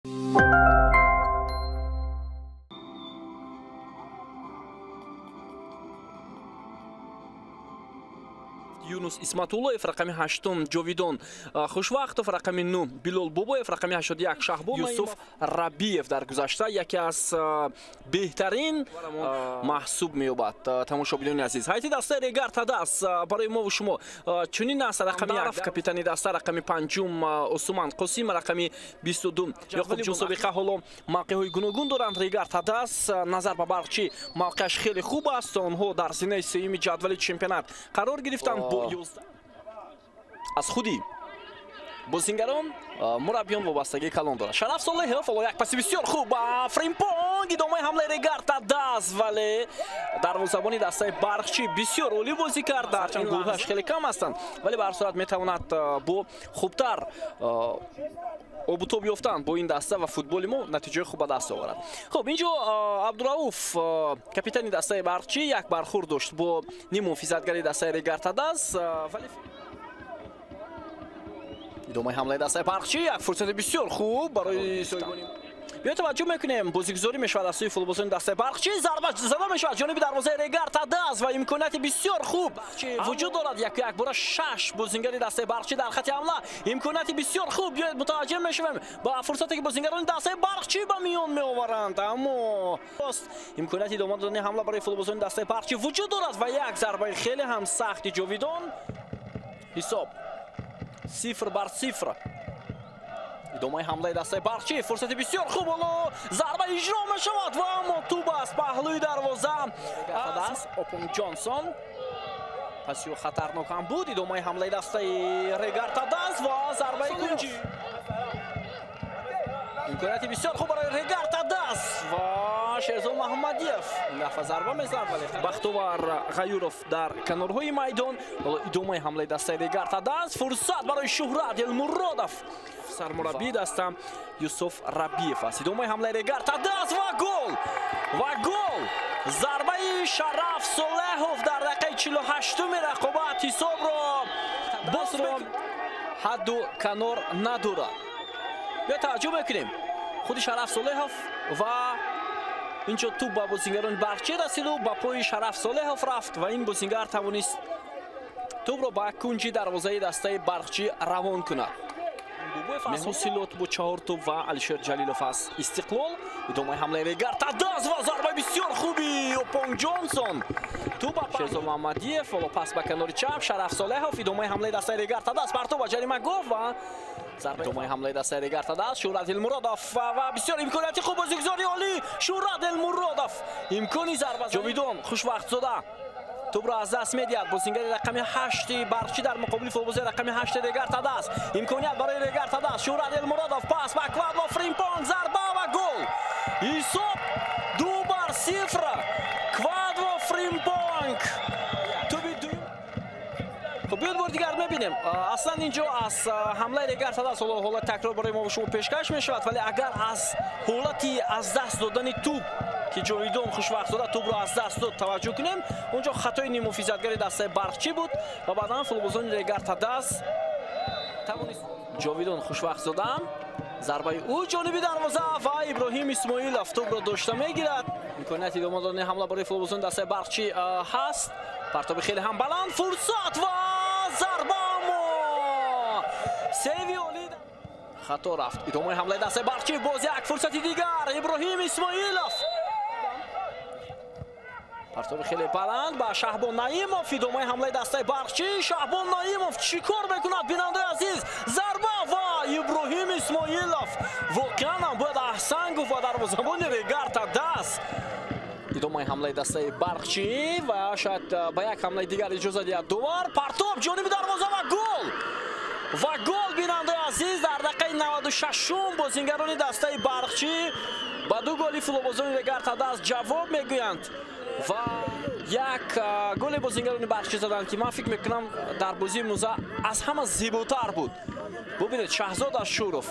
Юнус Исматуллоев, рақами 8, Ҷовидон Хушвақтов, рақами 9, Билол Бобоев, рақами 81, Шаҳбон Юсуф Рабиев дар гузашта яке аз беҳтарин маҳсуб меёбад. Тамошобинони азиз, ҳайти даста Регарта даст барои мо ва шумо чунин аст. Рақами 1 капитани даста, рақами 5 Усман Қосим, рақами 22 Ёқуб Ҷунсобиқа ҳоло мавқеъҳои гуногун доранд. Регарта даст назар ба барқчи мавқеъаш хеле хуб аст. онҳо дар зинаи сеюми ҷадвали чемпионат қарор гирифтанд. аз худи бозингарон мураббиён вобастагии калон дорад. Шараф Солеҳов ҳоло як паси бисёр хуб Фримпонг идомаи ҳамлаи Регарта даст, вале дарвозабони дастаи барқчи бисёр олӣ бозӣ кард. ҳарчанд гулҳояш хеле кам ҳастанд, вале ба ҳар сурат метавонад бо хубтар обутоб ёфтан бо ин даста ва футболи мо натиҷаи хуб ба даст оварад. Хуб, инҷо Абдурауф капитани дастаи барқчи як бархурд дошт бо нимуҳофизатгари дастаи Регарта даст. идомаи ҳамлаи дастаи барқчи як фурсати бисёр хуб барои соҳибони. биё таваҷҷӯҳ мекунем бозигузорӣ мешавад аз сӯи футболбозони дастаи барқчи. зарба зада мешавад ҷониби дарвозаи Регарта даст ва имконияти бисёр хуб вуҷуд дорад. як бора 6 бозингари дастаи барқчи дар хати ҳамла, имконияти бисёр хуб. биёед мутаваҷҷӯҳ мешавем ба фурсате ки бозингарони дастаи барқчи ба миён меоваранд. аммо имконияти идома додани ҳамла барои футболбозони дастаи барқчи вуҷуд дорад ва як зарбаи хеле ҳам сахти Ҷовидон. ҳисоб 0-0. идомаи ҳамлаи дастаи барқчи, фурсати бисёр хуб, ҳоло зарба иҷро мешавад ва аммо туб аст паҳлӯи дарвоза. Опон Ҷонсон пасиё хатарнок ҳам буд. идомаи ҳамлаи дастаи Регарта даст ва зарбаи кунҷи. имконияти бисёр хуб барои Регарта даст ва Шерзод Маҳмадиев ин дафъа зарба мезанад, вале бахтовар Ғаюров дар канорҳои майдон. ҳоло идомаи ҳамлаи дастаи Регарта даст, фурсат барои Шуҳрат Елмуродов. сармураббии даста Юсуф Рабиев аст. идомаи ҳамлаи Регарта даст ва гол! зарбаи Шараф Солеҳов дар дақиқаи 48 рақобат ҳисобро босро ҳадду канор надорад. биё таваҷҷӯҳ мекунем худи Шараф Солеҳов ва инҷо туб ба бозингарони барқчи расиду ба пои Шараф Солеҳов рафт ва ин бозингар тавонист тубро ба кунҷи дарвозаи дастаи барқчи равон кунад. меҳосилот бо 4 туб ва Алишер Ҷалилов аз Истиқлол. идомаи ҳамлаи Регарта даст ва зарбаи бисёр хуби Опонг Ҷонсон. туба Шерзод Маҳмадиев ҳоло пас ба канори чап Шараф Солеҳов. идомаи ҳамлаи дастаи Регарта даст, партов ба ҷарима гов ва идомаи ҳамлаи дастаи Регарта даст. Шуҳрат Елмуродов ва бисёр имконияти хуб бозигузори олӣ Шуҳрат Елмуродов. имкони зарба Ҷовидон Хушвақтзода тубро аз даст медиҳад. бозингари рақами 8 барқчи дар муқобили футболбози рақами 8 Регарта даст. имконият барои Регарта даст. Шуҳрат Елмуродов пас ба Квадло Фримпонг, зарба ва гол. ҳисоб 2-0. Квадло Фримпонг. خب بیاد بار دیگر میبینیم اصلا اینجا از حمله دیگر تا دست حالت تکرار برای ما و شما پیشکش میشود، ولی اگر از حالتی از دست دادن توپ که جویدون خوشوقت‌زاده توپ رو از دست داد توجه کنیم، اونجا خطای نیمه‌فیزدگری دسته برقچی بود و بعدا فوتبالبازان دیگر تا دست توانست جویدون خوشوقت‌زاده ضربه او جانبی دروازه و ابراهیم اسماعیلوف توپ رو داشته میگیرد. امکانیت ادامه دادن حمله برای فوتبالبازان دسته برقچی هست. پرتاب خیلی هم بلند، فرصت و ضربه ما سیوی عالی خطا رفت. ادامه حمله دسته برقچی، باز یک فرصت دیگر ابراهیم اسماعیلوف. پرتاب خیلی بلند با شهبان نعیموف. ادامه حمله دسته برقچی، شهبان نعیموف چیکار میکند بیننده عزیز؟ ضربه و ابراهیم اسماعیلوف واقعا هم باید احسن گفت و دروازه‌بان ریگارتا دست. ادامه حمله دسته برقچی و شاید با یک حمله دیگر اجازه دهد دوبار پرتاب جانب دروازه و گل بیننده عزیز در دقیقه 96 بازیگران دسته برقچی با دو گلی فوتبالبازان ریگارتا دست جواب میگویند و یک گل بازیگران برقچی زدند که من فکر میکنم در بازی موزه از همه زیباتر بود. ببینید شهزاد اشورов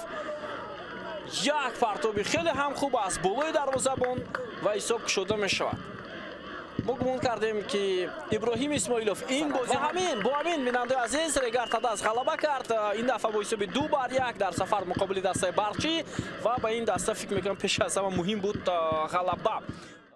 یک پرتابی خیلی هم خوب است بالای دروازه‌بان و حساب شده می شود. ما گمان کردیم که ابراهیم اسماعیلوف این بازی همین با همین بیننده عزیز ریگارتاداس غلبه کرد. این دفعه با حساب 2-1 در سفر مقابل دسته برچی و به این دسته فکر میکنم پیش از همه مهم بود غلبه.